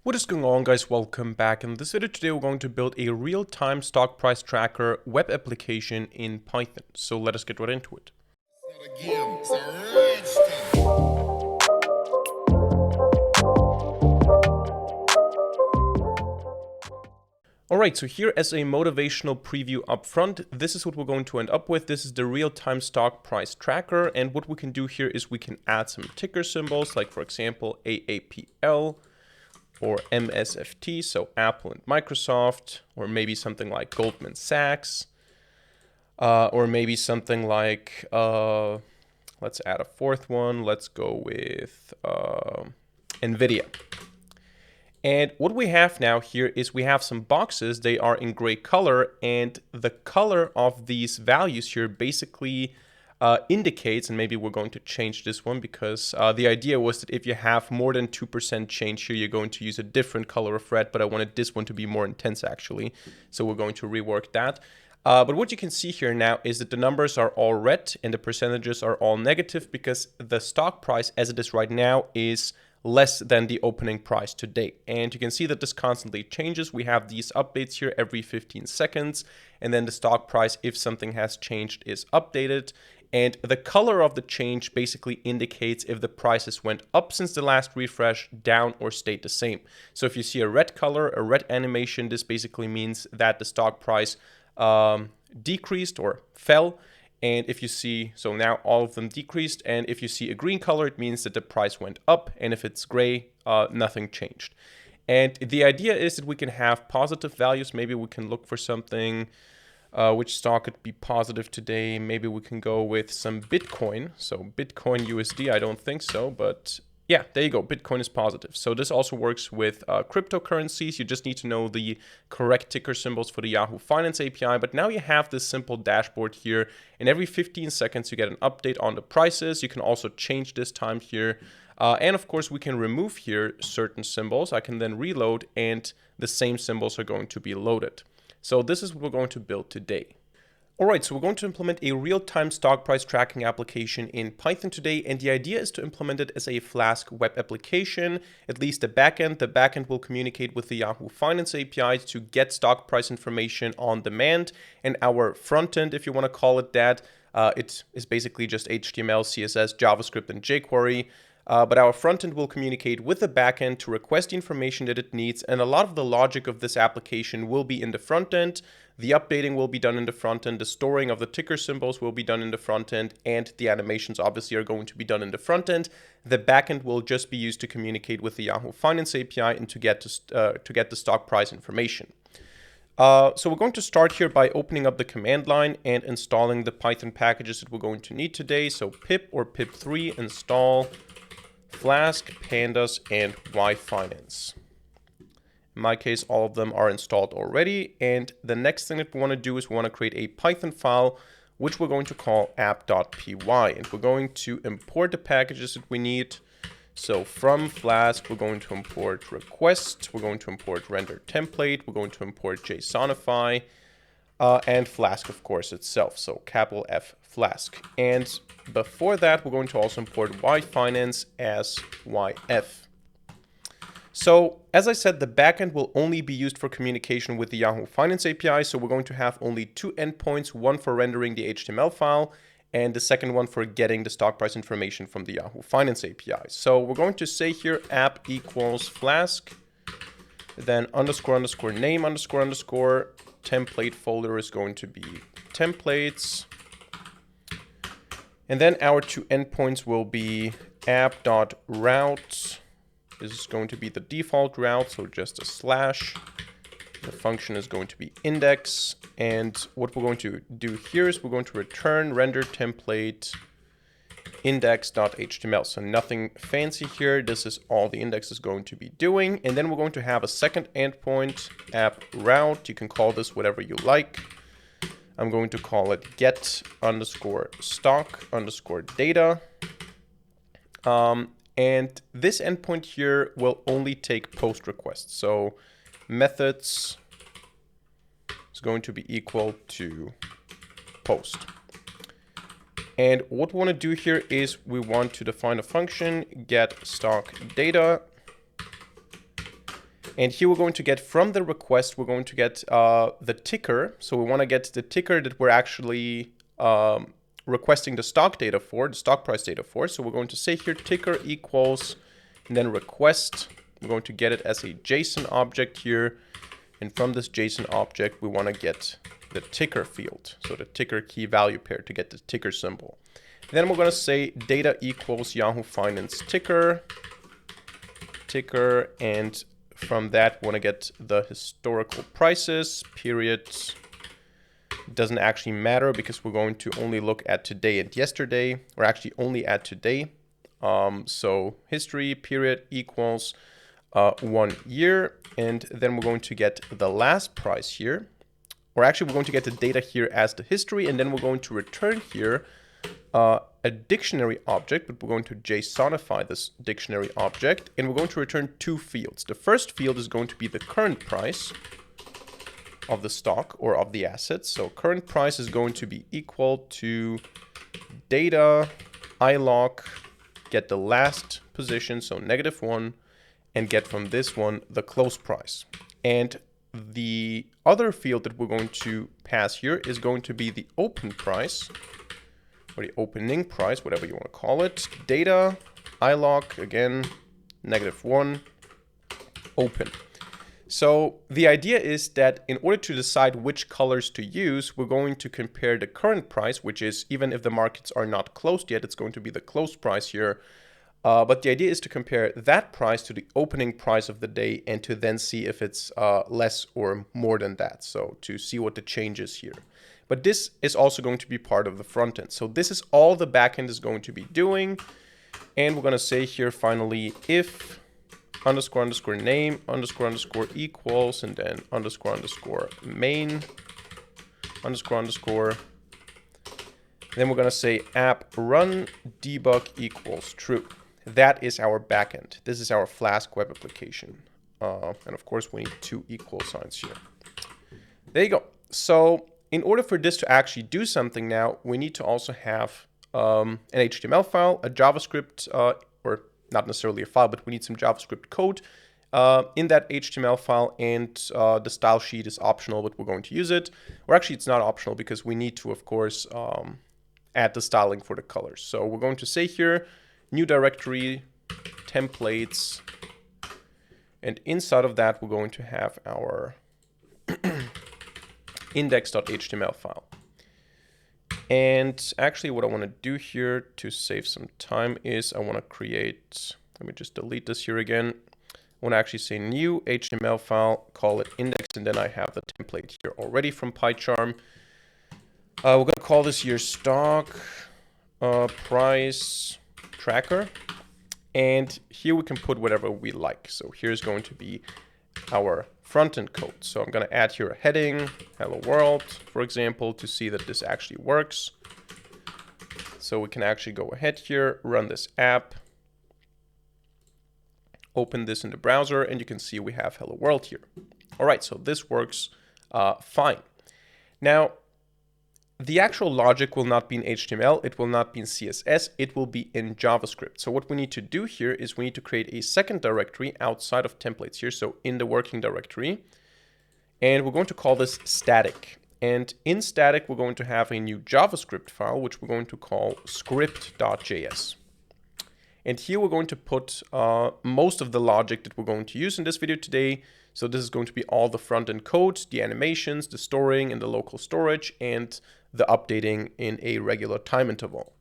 What is going on, guys? Welcome back. In this video today we're going to build a real-time stock price tracker web application in Python. So let us get right into it. Alright, so here as a motivational preview up front, this is what we're going to end up with. This is the real-time stock price tracker, and what we can do here is we can add some ticker symbols, like for example AAPL or MSFT, so Apple and Microsoft, or maybe something like Goldman Sachs, or maybe something like, let's add a fourth one, let's go with NVIDIA. And what we have now here is we have some boxes. They are in gray color, and the color of these values here basically indicates, and maybe we're going to change this one because the idea was that if you have more than 2% change here, you're going to use a different color of red, but I wanted this one to be more intense actually. So we're going to rework that. But what you can see here now is that the numbers are all red and the percentages are all negative because the stock price as it is right now is less than the opening price today. And you can see that this constantly changes. We have these updates here every 15 seconds, and then the stock price, if something has changed, is updated. And the color of the change basically indicates if the prices went up since the last refresh, down, or stayed the same. So if you see a red color, a red animation, this basically means that the stock price decreased or fell. And if you see, so now all of them decreased, and if you see a green color, it means that the price went up, and if it's gray, nothing changed. And the idea is that we can have positive values. Maybe we can look for something, which stock could be positive today. Maybe we can go with some Bitcoin. So Bitcoin USD, I don't think so, but yeah, there you go. Bitcoin is positive. So this also works with cryptocurrencies. You just need to know the correct ticker symbols for the Yahoo Finance API. But now you have this simple dashboard here. And every 15 seconds, you get an update on the prices. You can also change this time here. And of course, we can remove here certain symbols. I can then reload and the same symbols are going to be loaded. So this is what we're going to build today. Alright, so we're going to implement a real-time stock price tracking application in Python today, and the idea is to implement it as a Flask web application, at least the backend. The backend will communicate with the Yahoo Finance API to get stock price information on demand, and our frontend, if you want to call it that, it is basically just HTML, CSS, JavaScript, and jQuery. But our frontend will communicate with the backend to request the information that it needs, and a lot of the logic of this application will be in the frontend. The updating will be done in the frontend, the storing of the ticker symbols will be done in the frontend, and the animations obviously are going to be done in the frontend. The backend will just be used to communicate with the Yahoo Finance API and to get the stock price information. So we're going to start here by opening up the command line and installing the Python packages that we're going to need today. So pip or pip3 install Flask, Pandas, and yfinance. In my case, all of them are installed already. And the next thing that we want to do is we want to create a Python file, which we're going to call app.py. And we're going to import the packages that we need. So from Flask, we're going to import request. We're going to import render template. We're going to import JSONify. And Flask, of course, itself. So capital F Flask. And before that, we're going to also import yfinance as yf. So as I said, the backend will only be used for communication with the Yahoo Finance API. So we're going to have only two endpoints, one for rendering the HTML file and the second one for getting the stock price information from the Yahoo Finance API. So we're going to say here app equals Flask, then underscore underscore name underscore underscore template folder is going to be templates. And then our two endpoints will be app.route. This is going to be the default route, so just a slash. The function is going to be index. And what we're going to do here is we're going to return render template index.html. So nothing fancy here. This is all the index is going to be doing. And then we're going to have a second endpoint, app route. You can call this whatever you like. I'm going to call it get underscore stock underscore data. And this endpoint here will only take post requests. So methods is going to be equal to post. And what we want to do here is we want to define a function, get stock data. And here we're going to get from the request, we're going to get the ticker. So we want to get the ticker that we're actually requesting the stock data for, the stock price data for. So we're going to say here ticker equals, and then request. We're going to get it as a JSON object here. And from this JSON object, we want to get the ticker field. So the ticker key value pair to get the ticker symbol. Then we're going to say data equals Yahoo Finance ticker, and from that, we want to get the historical prices, period. It doesn't actually matter because we're going to only look at today and yesterday, or actually only at today. So history, period, equals 1 year. And then we're going to get the last price here. Or actually, we're going to get the data here as the history, and then we're going to return here a dictionary object, but we're going to JSONify this dictionary object, and we're going to return 2 fields. The first field is going to be the current price of the stock or of the assets. So current price is going to be equal to data ilog, get the last position, so -1, and get from this one the close price. And the other field that we're going to pass here is going to be the open price, or the opening price, whatever you want to call it. Data ilog, again, -1, open. So the idea is that in order to decide which colors to use, we're going to compare the current price, which is, even if the markets are not closed yet, it's going to be the close price here. But the idea is to compare that price to the opening price of the day and to then see if it's less or more than that. So to see what the change is here. But this is also going to be part of the front end. So this is all the backend is going to be doing. And we're going to say here finally, if __ name __ equals, and then __ main __. Then we're going to say app run debug equals true. That is our backend. This is our Flask web application. And of course, we need 2 equal signs here. There you go. So in order for this to actually do something now, we need to also have an HTML file, a JavaScript, or not necessarily a file, but we need some JavaScript code in that HTML file, and the style sheet is optional, but we're going to use it. Or actually, it's not optional because we need to, of course, add the styling for the colors. So we're going to say here, new directory, templates, and inside of that, we're going to have our index.html file. And actually what I want to do here to save some time is I want to create, let me just delete this here again. I want to actually say new HTML file, call it index, and then I have the template here already from PyCharm. We're going to call this here stock price tracker. And here we can put whatever we like. So here's going to be our front-end code. So I'm going to add here a heading, hello world, for example, to see that this actually works. So we can actually go ahead here, run this app, open this in the browser, and you can see we have hello world here. All right, so this works fine. Now, the actual logic will not be in HTML, it will not be in CSS, it will be in JavaScript. So what we need to do here is we need to create a second directory outside of templates here, so in the working directory. And we're going to call this static. And in static, we're going to have a new JavaScript file, which we're going to call script.js. And here we're going to put most of the logic that we're going to use in this video today. So this is going to be all the front-end code, the animations, the storing in the local storage, and the updating in a regular time interval.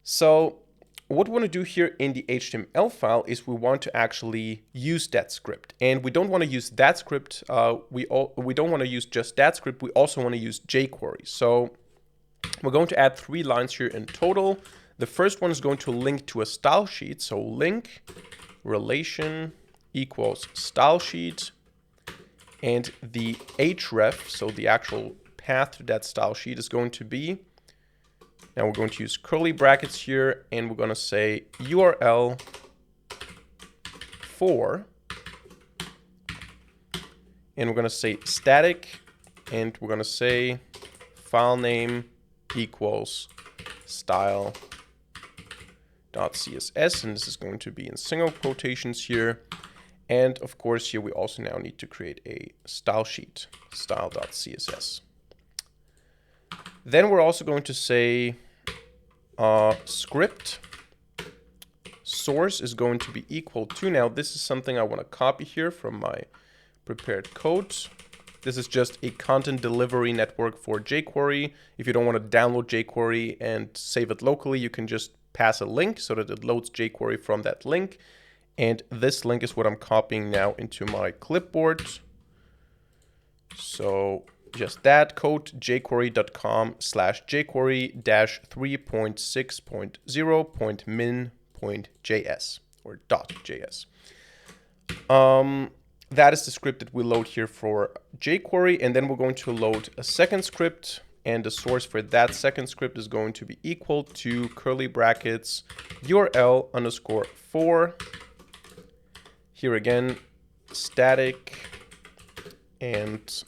So what we want to do here in the HTML file is we want to actually use that script. And we don't want to use that script. We don't want to use just that script. We also want to use jQuery. So we're going to add 3 lines here in total. The first one is going to link to a style sheet. So link relation equals style sheet, and the href, so the actual path to that style sheet, is going to be, now we're going to use curly brackets here, and we're going to say URL for, and we're going to say static, and we're going to say file name equals style.css, and this is going to be in single quotations here. And of course, here we also now need to create a style sheet, style.css. Then we're also going to say script source is going to be equal to, now this is something I want to copy here from my prepared code. This is just a content delivery network for jQuery. If you don't want to download jQuery and save it locally, you can just pass a link so that it loads jQuery from that link. And this link is what I'm copying now into my clipboard. So just that code, jQuery.com/jQuery-3.6.0.min.js or .js. That is the script that we load here for jQuery, and then we're going to load a second script, and the source for that second script is going to be equal to curly brackets URL_for. Here again, static and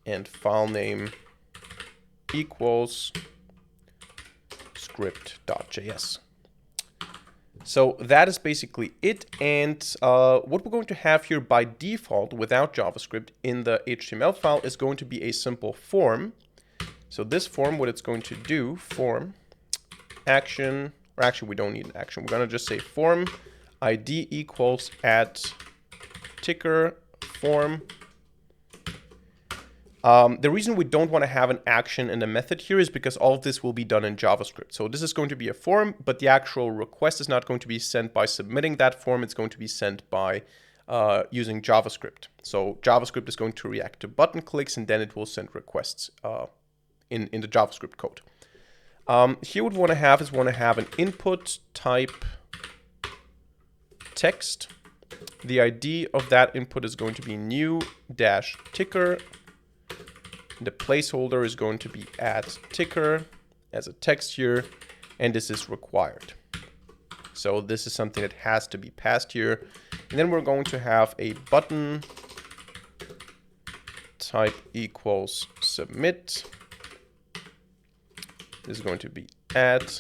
and file name equals script.js. So that is basically it. And what we're going to have here by default without JavaScript in the HTML file is going to be a simple form. So this form, what it's going to do, form action, or actually we don't need an action. We're going to just say form ID equals add ticker form. The reason we don't want to have an action in the method here is because all of this will be done in JavaScript. So this is going to be a form, but the actual request is not going to be sent by submitting that form. It's going to be sent by using JavaScript. So JavaScript is going to react to button clicks, and then it will send requests in the JavaScript code. Here what we want to have is an input type text. The ID of that input is going to be new-ticker. The placeholder is going to be add ticker as a text here, and this is required. So this is something that has to be passed here. And then we're going to have a button type equals submit. This is going to be add.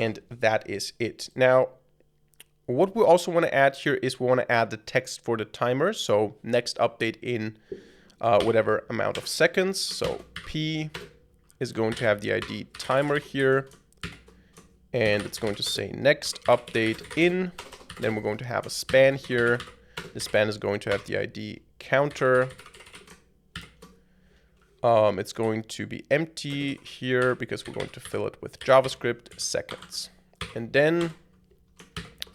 And that is it. Now, what we also want to add here is we want to add the text for the timer. So next update in whatever amount of seconds. So P is going to have the ID timer here. And it's going to say next update in. Then we're going to have a span here. The span is going to have the ID counter. It's going to be empty here because we're going to fill it with JavaScript seconds. And then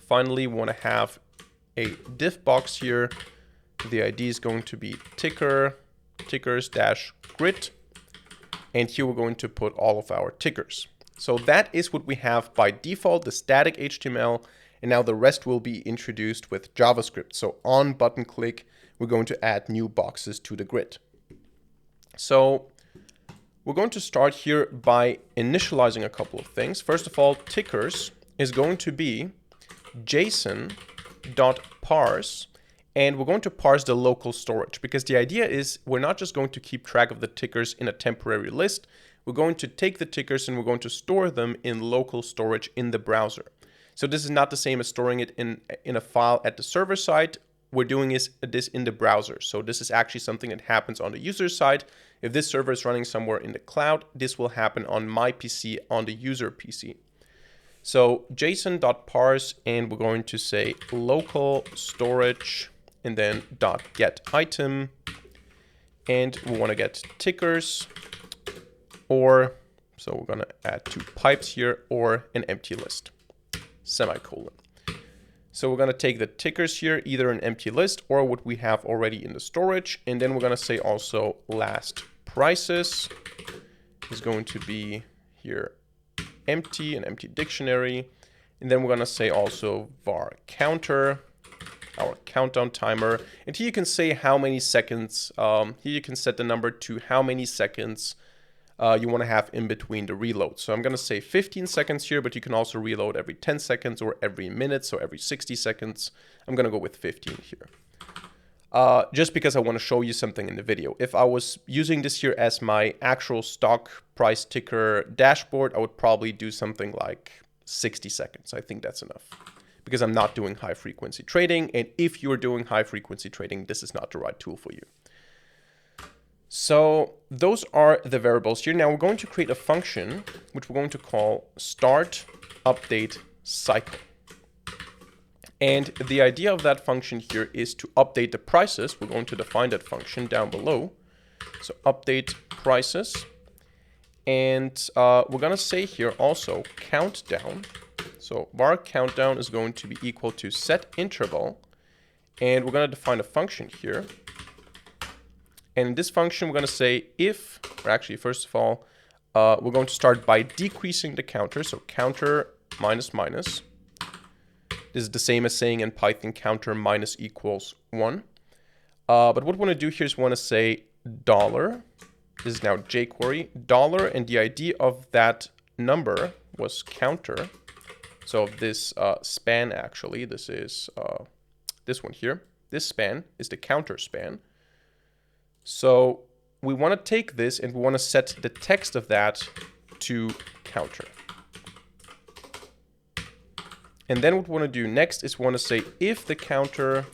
finally, we want to have a div box here. The ID is going to be tickers-grid. And here we're going to put all of our tickers. So that is what we have by default, the static HTML. And now the rest will be introduced with JavaScript. So on button click, we're going to add new boxes to the grid. So we're going to start here by initializing a couple of things. First of all, tickers is going to be JSON.parse, and we're going to parse the local storage, because the idea is we're not just going to keep track of the tickers in a temporary list. We're going to take the tickers and we're going to store them in local storage in the browser. So this is not the same as storing it in a file at the server side. We're doing this in the browser. So this is actually something that happens on the user side. If this server is running somewhere in the cloud, this will happen on my PC, on the user PC. So JSON.parse, and we're going to say local storage, and then .get item, and we want to get tickers, or, so we're going to add two pipes here, or an empty list, semicolon. So we're going to take the tickers here, either an empty list or what we have already in the storage. And then we're going to say also last prices is going to be here empty, an empty dictionary. And then we're going to say also var counter, our countdown timer. And here you can say how many seconds, here you can set the number to how many seconds you want to have in between the reload. So I'm going to say 15 seconds here, but you can also reload every 10 seconds or every minute, so every 60 seconds. I'm going to go with 15 here. just because I want to show you something in the video. If I was using this here as my actual stock price ticker dashboard, I would probably do something like 60 seconds. I think that's enough because I'm not doing high frequency trading. And if you're doing high frequency trading, this is not the right tool for you. So those are the variables here. Now we're going to create a function, which we're going to call start update cycle. And the idea of that function here is to update the prices. We're going to define that function down below. So update prices. And we're going to say here also countdown. So var countdown is going to be equal to set interval. And we're going to define a function here. And in this function, we're going to say if, or actually, first of all, we're going to start by decreasing the counter. So counter minus minus. This is the same as saying in Python counter minus equals 1. But what we want to do here is we want to say dollar. This is now jQuery. Dollar, and the ID of that number was counter. So this span, actually, this is this one here. This span is the counter span. So we want to take this and we want to set the text of that to counter. And then what we want to do next is we want to say if the counter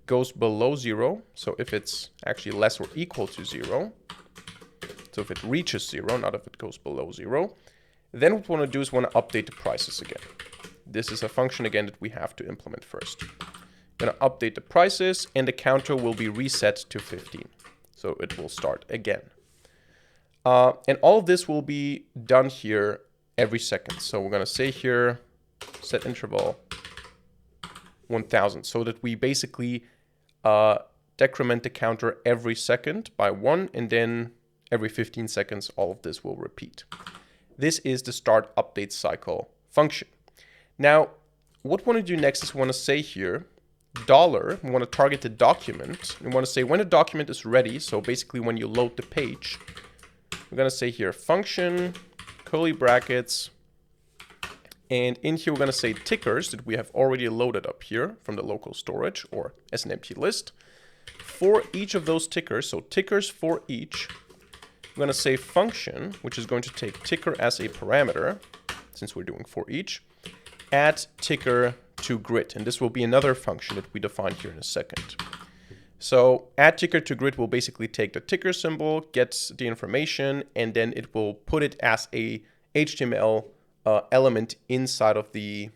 goes below 0, so if it's actually less or equal to 0, so if it reaches 0, not if it goes below 0, then what we want to do is we want to update the prices again. This is a function again that we have to implement first. We're going to update the prices and the counter will be reset to 15. So it will start again. And all of this will be done here every second. So we're going to say here set interval 1000 so that we basically decrement the counter every second by 1, and then every 15 seconds all of this will repeat. This is the start update cycle function. Now what we want to do next is we want to say here dollar, we want to target the document. We want to say when the document is ready, so basically when you load the page, we're going to say here function curly brackets. And in here, we're going to say tickers that we have already loaded up here from the local storage or as an empty list. For each of those tickers, so tickers for each, we're going to say function, which is going to take ticker as a parameter, since we're doing for each, add ticker to grid. And this will be another function that we define here in a second. So add ticker to grid will basically take the ticker symbol, get the information, and then it will put it as a HTML element inside of the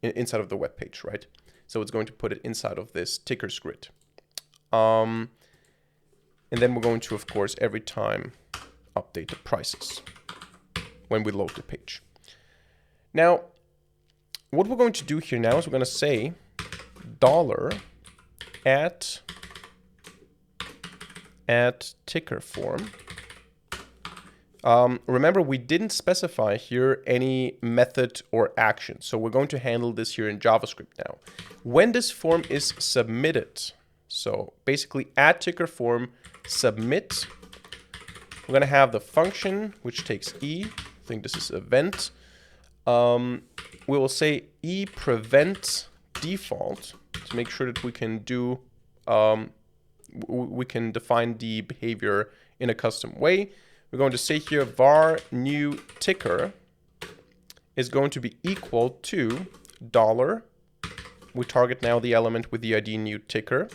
web page, right? So it's going to put it inside of this tickers grid. And then we're going to, of course, every time update the prices when we load the page. Now, what we're going to do here now is we're going to say dollar add ticker form. Remember, we didn't specify here any method or action. So we're going to handle this here in JavaScript now. When this form is submitted, so basically add ticker form submit, we're going to have the function which takes e. I think this is event. We will say e prevent default to make sure that we can do we can define the behavior in a custom way. We're going to say here var new ticker is going to be equal to dollar. We target now the element with the ID new ticker.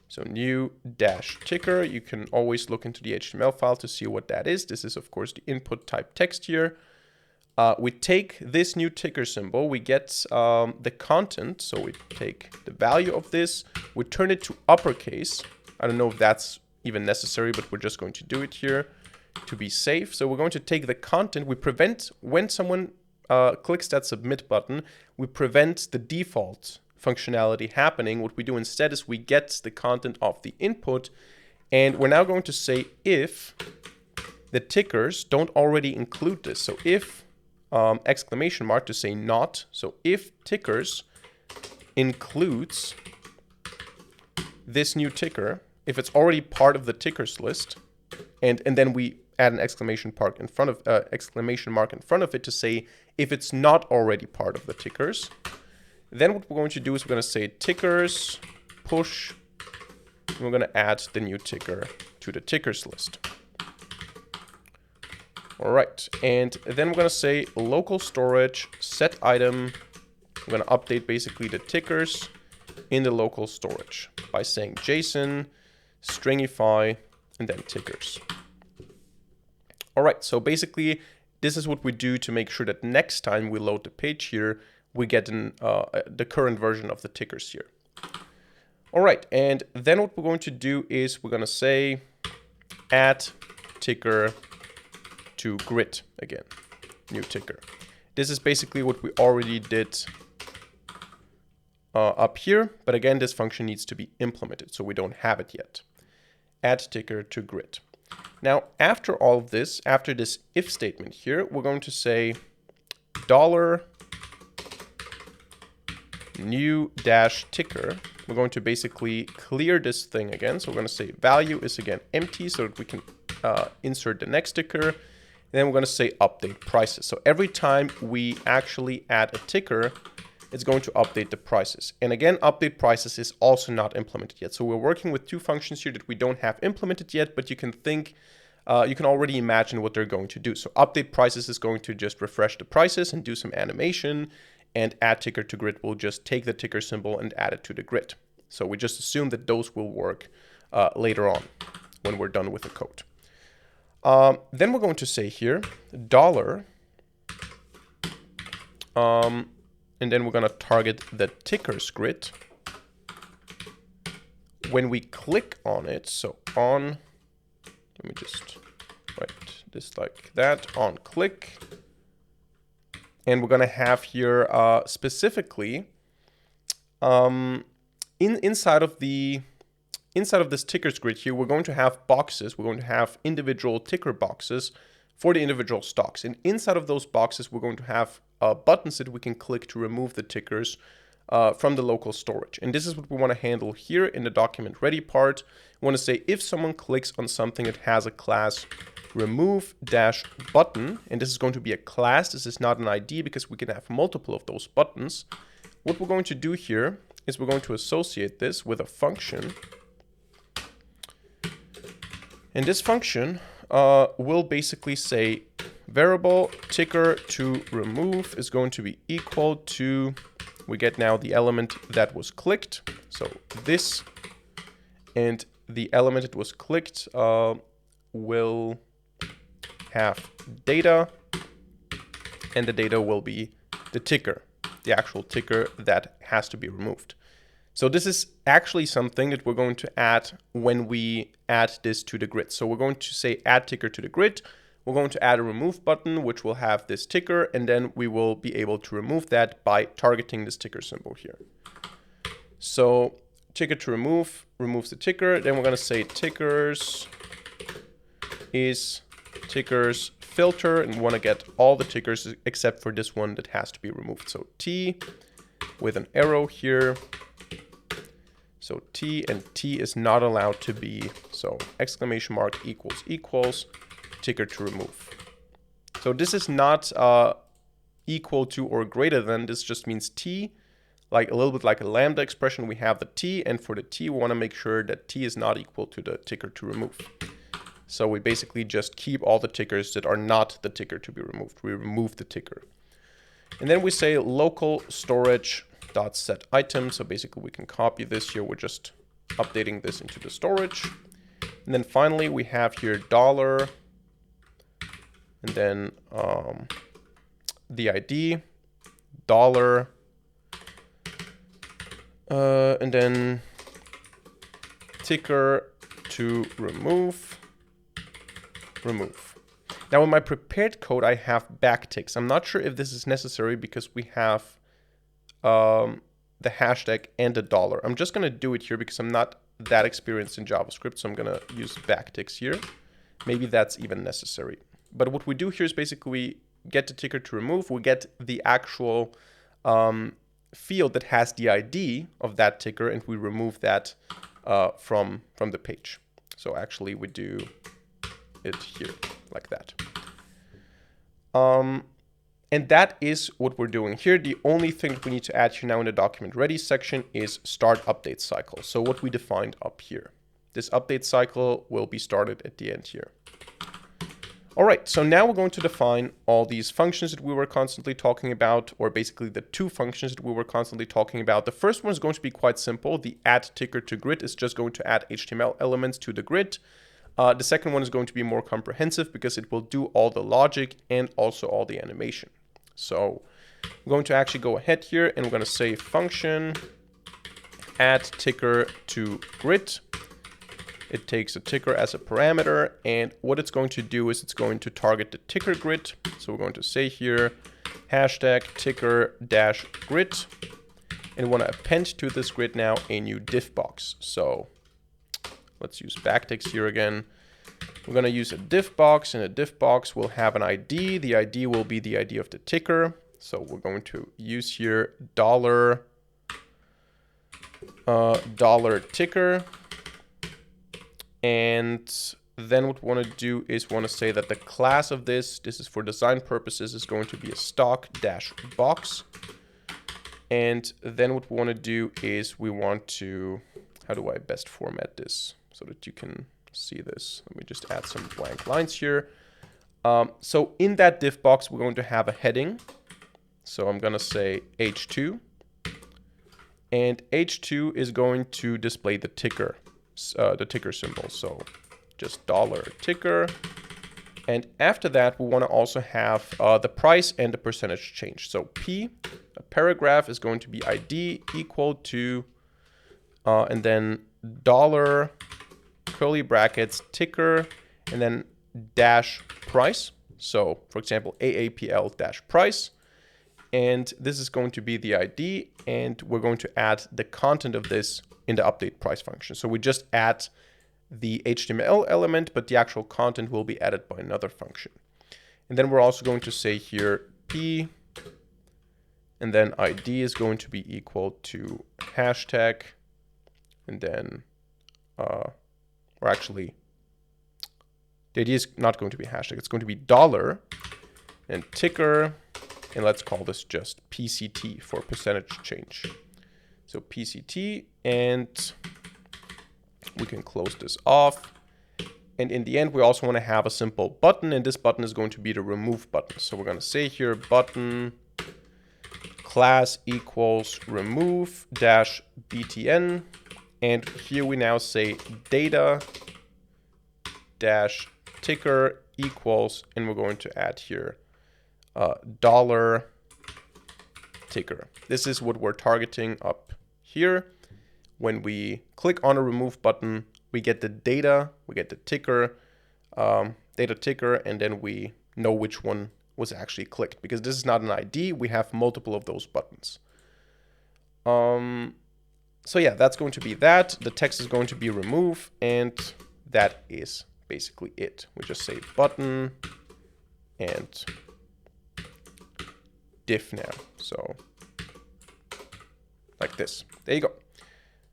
So new dash ticker. You can always look into the HTML file to see what that is. This is, of course, the input type text here. We take this new ticker symbol. We get the content. So we take the value of this. We turn it to uppercase. I don't know if that's even necessary, but we're just going to do it here to be safe. So we're going to take the content. We prevent when someone clicks that submit button, we prevent the default functionality happening. What we do instead is we get the content of the input, and we're now going to say if the tickers don't already include this. So if exclamation mark to say not. So if tickers includes this new ticker, if it's already part of the tickers list, and then we add an exclamation mark in front of it to say if it's not already part of the tickers, then what we're going to do is we're going to say tickers push, and we're going to add the new ticker to the tickers list. All right, and then we're going to say local storage set item. We're going to update basically the tickers in the local storage by saying JSON, stringify, and then tickers. All right, so basically this is what we do to make sure that next time we load the page here, we get the current version of the tickers here. All right, and then what we're going to do is we're going to say add ticker to grid again, new ticker. This is basically what we already did up here, but again, this function needs to be implemented, so we don't have it yet. Add ticker to grid. Now, after all of this, after this if statement here, we're going to say $new dash ticker. We're going to basically clear this thing again. So we're going to say value is again empty so that we can insert the next ticker. And then we're going to say update prices. So every time we actually add a ticker, it's going to update the prices. And again, update prices is also not implemented yet. So we're working with two functions here that we don't have implemented yet, but you can think, you can already imagine what they're going to do. So update prices is going to just refresh the prices and do some animation, and add ticker to grid will just take the ticker symbol and add it to the grid. So we just assume that those will work later on when we're done with the code. Then we're going to say here $, and then we're going to target the tickers grid. When we click on it, so on, let me just write this like that, on click. And we're going to have here specifically inside of this tickers grid here, we're going to have boxes. We're going to have individual ticker boxes for the individual stocks. And inside of those boxes, we're going to have buttons that we can click to remove the tickers from the local storage. And this is what we want to handle here in the document ready part. We want to say if someone clicks on something that has a class remove dash button, and this is going to be a class, this is not an ID because we can have multiple of those buttons. What we're going to do here is we're going to associate this with a function. And this function will basically say variable ticker to remove is going to be equal to, we get now the element that was clicked. So this, and the element that was clicked will have data, and the data will be the ticker, the actual ticker that has to be removed. So this is actually something that we're going to add when we add this to the grid. So we're going to say add ticker to the grid. We're going to add a remove button, which will have this ticker, and then we will be able to remove that by targeting this ticker symbol here. So ticker to remove removes the ticker. Then we're going to say tickers is tickers filter, and we want to get all the tickers except for this one that has to be removed. So T with an arrow here. So T, and T is not allowed to be, so exclamation mark equals equals ticker to remove. So this is not equal to or greater than, this just means T, like a little bit like a lambda expression. We have the T, and for the T we want to make sure that T is not equal to the ticker to remove. So we basically just keep all the tickers that are not the ticker to be removed. We remove the ticker. And then we say local storage dot set item. So basically we can copy this here. We're just updating this into the storage. And then finally we have here $, and then the ID, $, and then ticker to remove. Now in my prepared code, I have backticks. I'm not sure if this is necessary because we have the hashtag and a $. I'm just going to do it here because I'm not that experienced in JavaScript, so I'm going to use backticks here. Maybe that's even necessary. But what we do here is basically we get the ticker to remove. We get the actual field that has the ID of that ticker, and we remove that from the page. So actually we do it here like that. And that is what we're doing here. The only thing that we need to add here now in the document ready section is start update cycle. So what we defined up here. This update cycle will be started at the end here. All right, so now we're going to define all these functions that we were constantly talking about, or basically the two functions that we were constantly talking about. The first one is going to be quite simple. The add ticker to grid is just going to add HTML elements to the grid. The second one is going to be more comprehensive because it will do all the logic and also all the animation. So I'm going to actually go ahead here and we're going to say function add ticker to grid. It takes a ticker as a parameter, and what it's going to do is it's going to target the ticker grid. So we're going to say here hashtag ticker dash grid, and we want to append to this grid now a new div box. So let's use backticks here again. We're going to use a div box, and a div box will have an ID. The ID will be the ID of the ticker. So we're going to use here dollar ticker. And then what we want to do is we want to say that the class of this is for design purposes, is going to be a stock dash box. And then what we want to do is we want to, how do I best format this so that you can see this? Let me just add some blank lines here. So in that div box, we're going to have a heading. So I'm going to say h2. And h2 is going to display the ticker symbol. So just $ticker. And after that, we want to also have the price and the percentage change. So P, a paragraph, is going to be ID equal to, and then dollar, curly brackets, ticker, and then dash price. So for example, AAPL dash price. And this is going to be the ID, and we're going to add the content of this in the update price function. So we just add the HTML element, but the actual content will be added by another function. And then we're also going to say here P, and then ID is going to be equal to hashtag, and then, or actually, the ID is not going to be hashtag, it's going to be dollar, and ticker, and let's call this just PCT for percentage change. So PCT, and we can close this off. And in the end, we also want to have a simple button, and this button is going to be the remove button. So we're going to say here button class equals remove dash btn. And here we now say data dash ticker equals, and we're going to add here dollar ticker. This is what we're targeting up here. When we click on a remove button, we get the data, we get the ticker, data ticker, and then we know which one was actually clicked. Because this is not an ID, we have multiple of those buttons. So yeah, that's going to be that. The text is going to be remove, and that is basically it. We just say button and div now. So like this. There you go.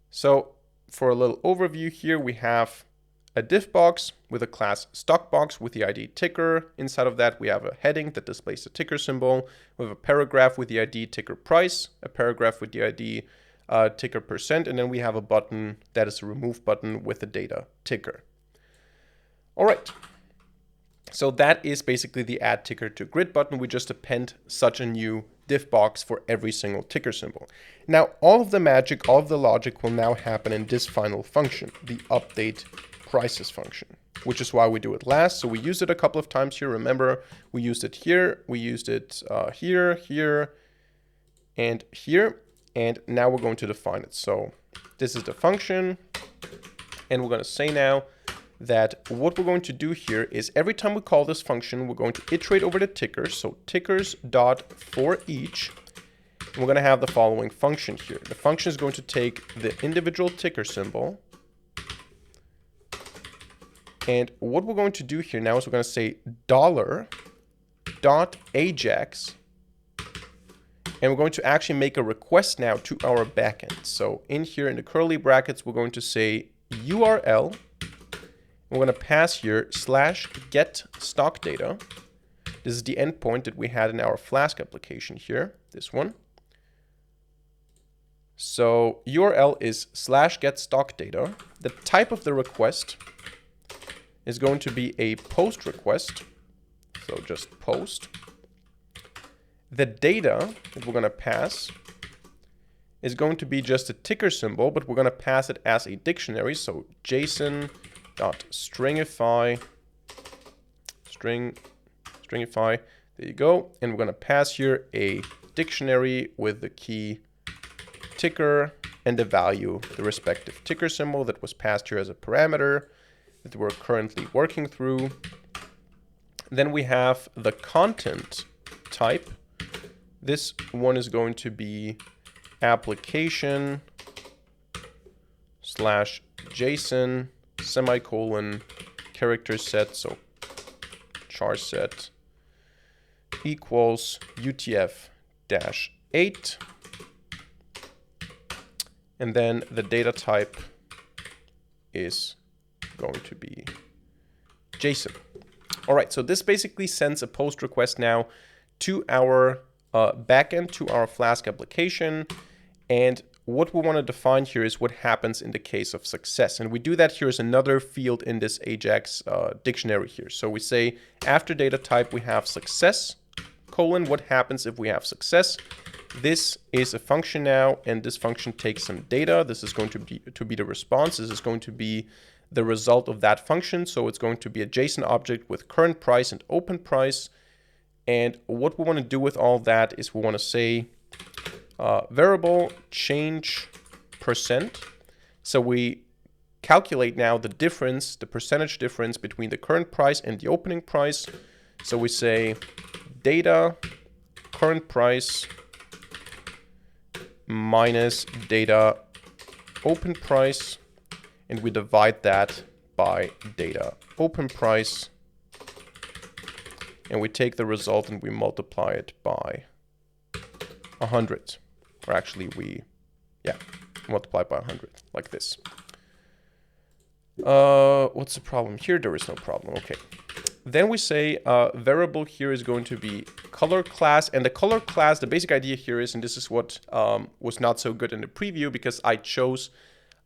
So for a little overview here, we have a div box with a class stock box with the ID ticker. Inside of that, we have a heading that displays the ticker symbol. We have a paragraph with the ID ticker price, a paragraph with the ID ticker percent, and then we have a button that is a remove button with the data ticker. All right. So that is basically the add ticker to grid button. We just append such a new div box for every single ticker symbol. Now, all of the magic, all of the logic will now happen in this final function, the update prices function, which is why we do it last. So we used it a couple of times here. Remember, we used it here, we used it here, here, and here. And now we're going to define it. So this is the function, and we're going to say now that what we're going to do here is every time we call this function, we're going to iterate over the tickers. So tickers dot for each. And we're going to have the following function here. The function is going to take the individual ticker symbol. And what we're going to do here now is we're going to say dollar dot ajax. And we're going to actually make a request now to our backend. So in here in the curly brackets, we're going to say URL. We're going to pass here /get stock data. This is the endpoint that we had in our Flask application here, this one. So URL is /getStockData. The type of the request is going to be a post request. So just post. The data that we're going to pass is going to be just a ticker symbol, but we're going to pass it as a dictionary. So JSON.stringify, stringify, there you go. And we're going to pass here a dictionary with the key ticker and the value, the respective ticker symbol that was passed here as a parameter that we're currently working through. Then we have the content type. This one is going to be application /JSON semicolon character set, so char set equals UTF-8. And then the data type is going to be JSON. All right, so this basically sends a post request now to our backend, to our Flask application. And what we want to define here is what happens in the case of success. And we do that here as another field in this Ajax dictionary here. So we say after data type, we have success, colon, what happens if we have success. This is a function now, and this function takes some data. This is going to be the response. This is going to be the result of that function. So it's going to be a JSON object with current price and open price. And what we want to do with all that is we want to say variable change %. So we calculate now the difference, the percentage difference between the current price and the opening price. So we say data current price minus data open price, and we divide that by data open price, and we take the result and we multiply it by 100. Or actually we multiply by 100 like this. What's the problem here? There is no problem. Okay. Then we say variable here is going to be color class, and the color class, the basic idea here is, and this is what was not so good in the preview, because I chose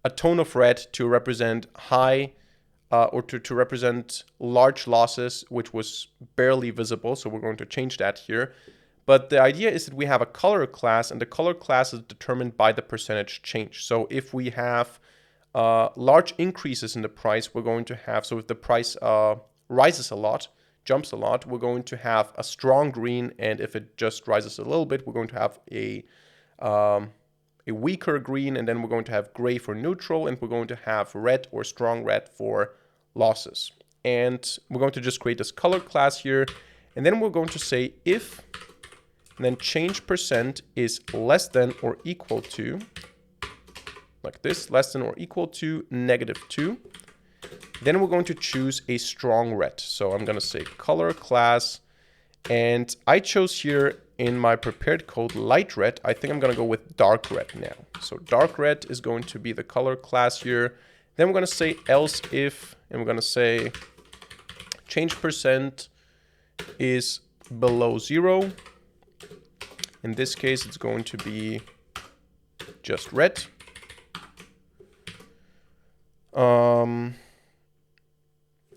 a tone of red to represent high or to represent large losses, which was barely visible. So we're going to change that here. But the idea is that we have a color class, and the color class is determined by the percentage change. So if we have large increases in the price, we're going to have, so if the price rises a lot, jumps a lot, we're going to have a strong green, and if it just rises a little bit, we're going to have a weaker green, and then we're going to have gray for neutral, and we're going to have red or strong red for losses. And we're going to just create this color class here, and then we're going to say if, and then change % is less than or equal to, like this, less than or equal to -2. Then we're going to choose a strong red. So I'm going to say color class, and I chose here in my prepared code light red. I think I'm going to go with dark red now. So dark red is going to be the color class here. Then we're going to say else if, and we're going to say change % is below 0. In this case, it's going to be just red.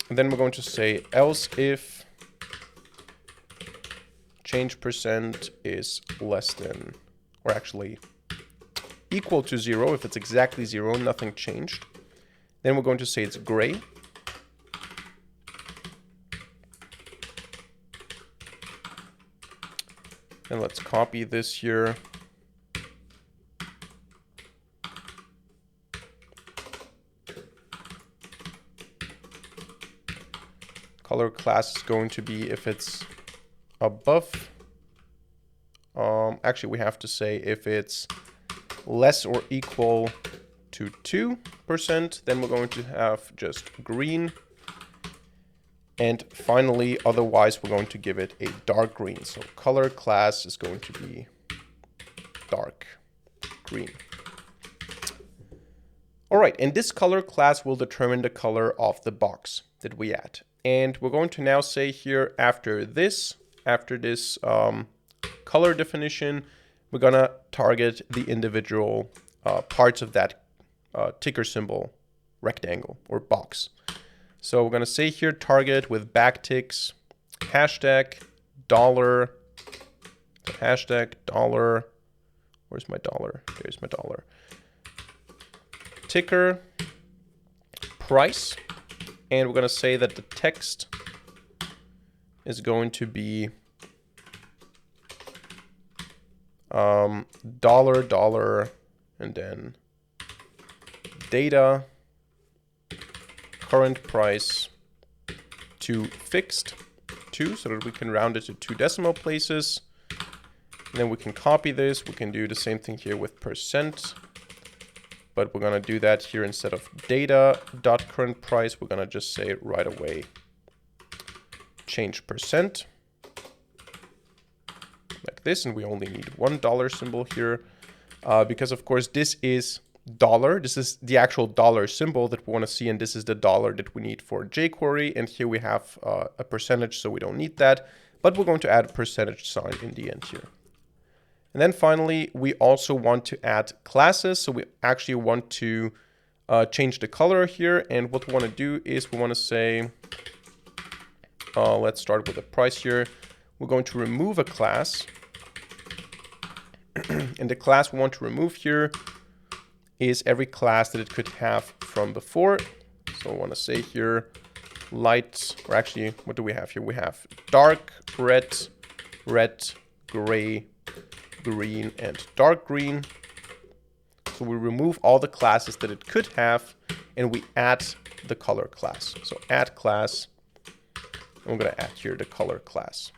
And then we're going to say else if change % is less than, or actually equal to 0. If it's exactly 0, nothing changed. Then we're going to say it's gray. And let's copy this here. Color class is going to be if it's above. Actually, we have to say if it's less or equal to 2%, then we're going to have just green. And finally, otherwise, we're going to give it a dark green. So color class is going to be dark green. All right, and this color class will determine the color of the box that we add. And we're going to now say here after this, after this color definition, we're gonna target the individual parts of that ticker symbol rectangle or box. So we're gonna say here target with backticks, hashtag dollar, hashtag dollar. Where's my dollar? There's my dollar. Ticker price, and we're gonna say that the text is going to be $, and then data current price to fixed 2, so that we can round it to 2 decimal places. And then we can copy this. We can do the same thing here with %, but we're gonna do that here instead of data.current price. We're gonna just say right away change %, like this, and we only need $1 symbol here, because of course this is dollar. This is the actual dollar symbol that we want to see, and this is the dollar that we need for jQuery. And here we have a percentage, so we don't need that, but we're going to add a percentage sign in the end here. And then finally, we also want to add classes. So we actually want to change the color here. And what we want to do is we want to say, let's start with the price here. We're going to remove a class. And the class we want to remove here is every class that it could have from before. So I want to say here light, or actually, what do we have here? We have dark red, red, gray, green, and dark green. So we remove all the classes that it could have, and we add the color class. So add class, and we're going to add here the color class.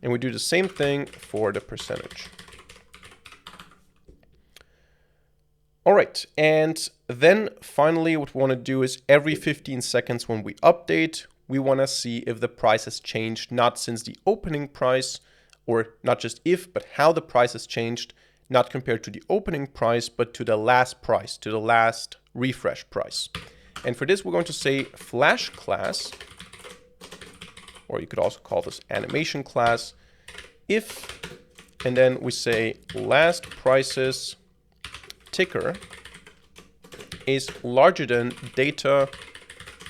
And we do the same thing for the percentage. All right, and then finally what we want to do is every 15 seconds when we update, we want to see if the price has changed, not since the opening price, or not just if, but how the price has changed, not compared to the opening price, but to the last price, to the last refresh price. And for this, we're going to say Flash class, or you could also call this animation class, if, and then we say last prices ticker is larger than data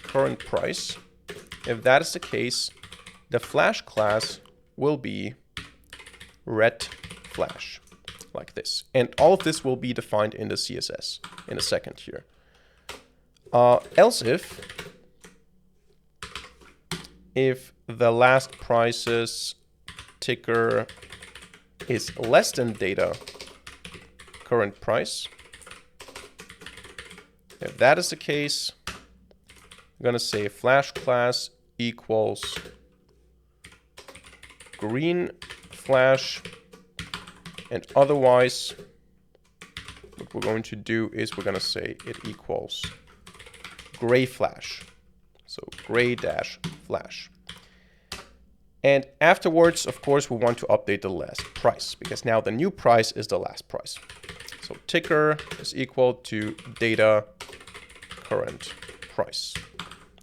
current price. If that is the case, the Flash class will be red flash, like this. And all of this will be defined in the CSS in a second here. Else if the last prices ticker is less than data current price, if that is the case, I'm going to say Flash class equals green flash, and otherwise what we're going to do is we're going to say it equals gray flash, so gray dash flash. And afterwards, of course, we want to update the last price, because now the new price is the last price. So ticker is equal to data current price.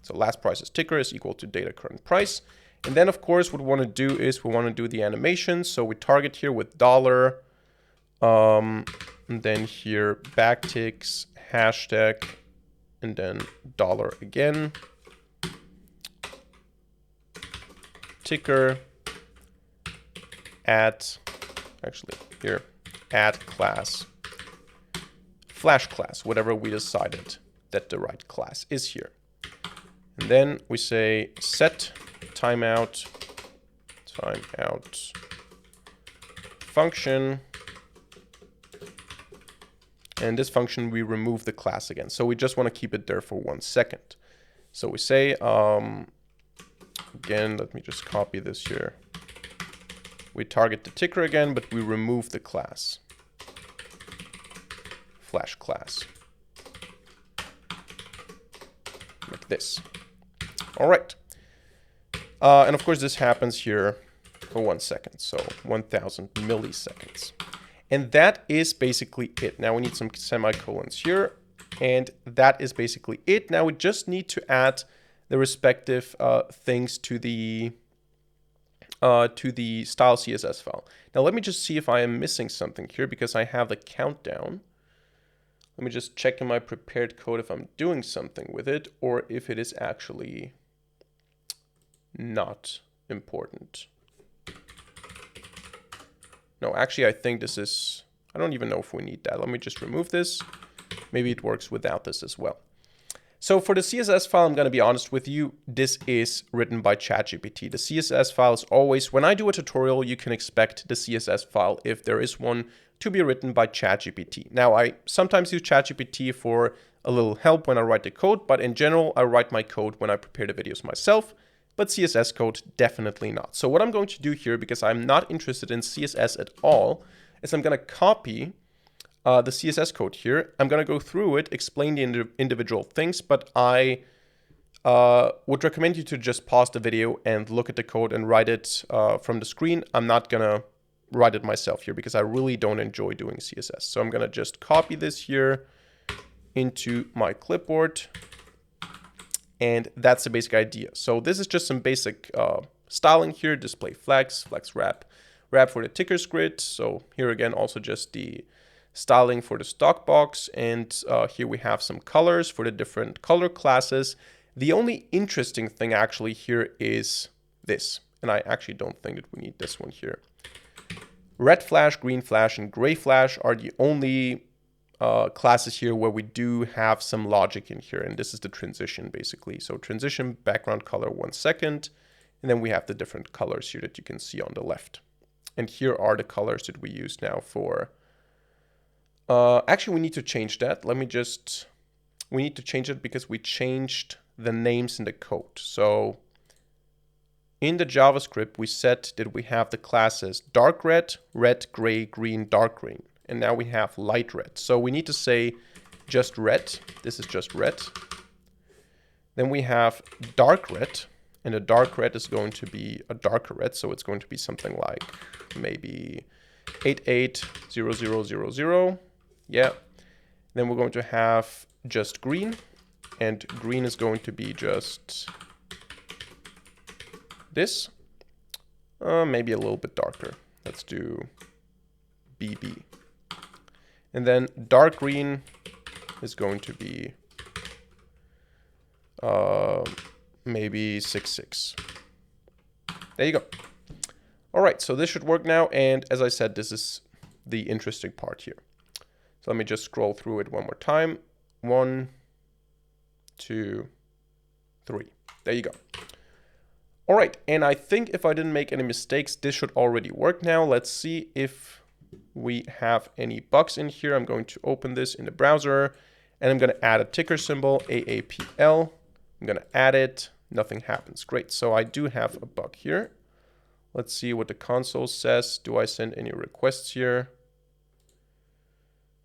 So last price is ticker is equal to data current price. And then, of course, what we want to do is we want to do the animation. So we target here with $, and then here backticks, hashtag, and then $, again. Ticker, add, actually here, add class, Flash class, whatever we decided that the right class is here. And then we say set timeout function. And this function, we remove the class again. So we just want to keep it there for 1 second. So we say, again, let me just copy this here. We target the ticker again, but we remove the class, Flash class, like this. All right. And of course, this happens here for 1 second, so 1000 milliseconds. And that is basically it. Now we need some semicolons here, and that is basically it. Now we just need to add the respective things to the to the style CSS file. Now let me just see if I am missing something here because I have the countdown. Let me just check in my prepared code if I'm doing something with it or if it is actually not important. No, actually I think this is, I don't even know if we need that. Let me just remove this. Maybe it works without this as well. So for the CSS file, I'm going to be honest with you, this is written by ChatGPT. The CSS file is always, when I do a tutorial, you can expect the CSS file, if there is one, to be written by ChatGPT. Now, I sometimes use ChatGPT for a little help when I write the code, but in general, I write my code when I prepare the videos myself, but CSS code, definitely not. So what I'm going to do here, because I'm not interested in CSS at all, is I'm going to copy the CSS code here. I'm going to go through it, explain the individual things, but I would recommend you to just pause the video and look at the code and write it from the screen. I'm not going to write it myself here because I really don't enjoy doing CSS. So I'm going to just copy this here into my clipboard. And that's the basic idea. So this is just some basic styling here. Display flex, flex wrap, wrap for the tickers grid. So here again, also just the styling for the stock box. And here we have some colors for the different color classes. The only interesting thing actually here is this. And I actually don't think that we need this one here. Red flash, green flash, and gray flash are the only classes here where we do have some logic in here. And this is the transition basically. So transition, background color, 1 second. And then we have the different colors here that you can see on the left. And here are the colors that we use now for... actually, we need to change that. We need to change it because we changed the names in the code. So in the JavaScript, we said that we have the classes dark red, red, gray, green, dark green. And now we have light red. So we need to say just red. This is just red. Then we have dark red. And the dark red is going to be a darker red. So it's going to be something like maybe 880000. Yeah. Then we're going to have just green. And green is going to be just this. Maybe a little bit darker. Let's do BB. And then dark green is going to be maybe 66. There you go. All right, so this should work now. And as I said, this is the interesting part here. So let me just scroll through it one more time. 1, 2, 3. There you go. All right, and I think if I didn't make any mistakes, this should already work now. Let's see if we have any bugs in here. I'm going to open this in the browser and I'm going to add a ticker symbol, AAPL. I'm going to add it. Nothing happens. Great. So I do have a bug here. Let's see what the console says. Do I send any requests here?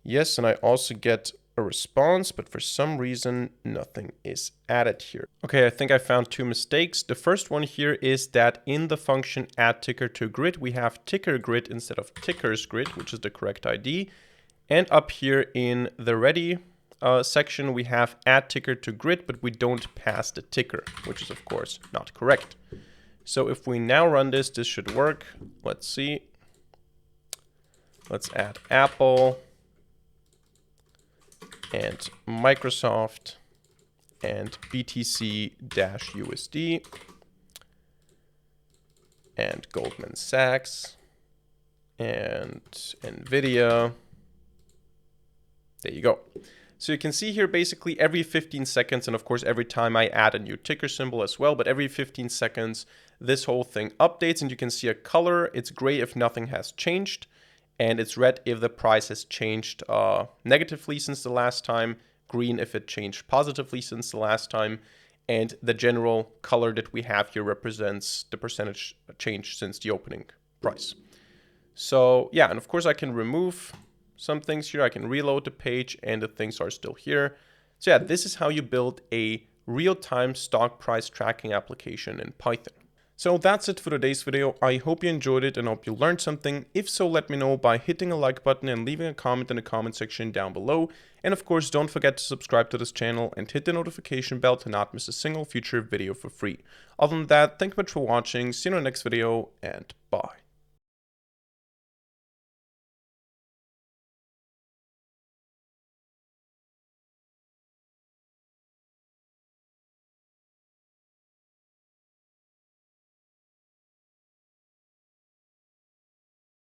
Yes, and I also get a response, but for some reason, nothing is added here. Okay, I think I found 2 mistakes. The first one here is that in the function add ticker to grid, we have ticker grid instead of tickers grid, which is the correct ID. And up here in the ready section, we have add ticker to grid, but we don't pass the ticker, which is of course not correct. So if we now run this, this should work. Let's see. Let's add Apple and Microsoft and BTC-USD and Goldman Sachs and NVIDIA. There you go. So you can see here basically every 15 seconds, and of course every time I add a new ticker symbol as well, but every 15 seconds this whole thing updates and you can see a color. It's gray if nothing has changed. And it's red if the price has changed negatively since the last time, green if it changed positively since the last time, and the general color that we have here represents the percentage change since the opening price. So yeah, and of course I can remove some things here. I can reload the page and the things are still here. So yeah, this is how you build a real-time stock price tracking application in Python. So that's it for today's video. I hope you enjoyed it and hope you learned something. If so, let me know by hitting a like button and leaving a comment in the comment section down below. And of course, don't forget to subscribe to this channel and hit the notification bell to not miss a single future video for free. Other than that, thank you much for watching, see you in the next video, and bye.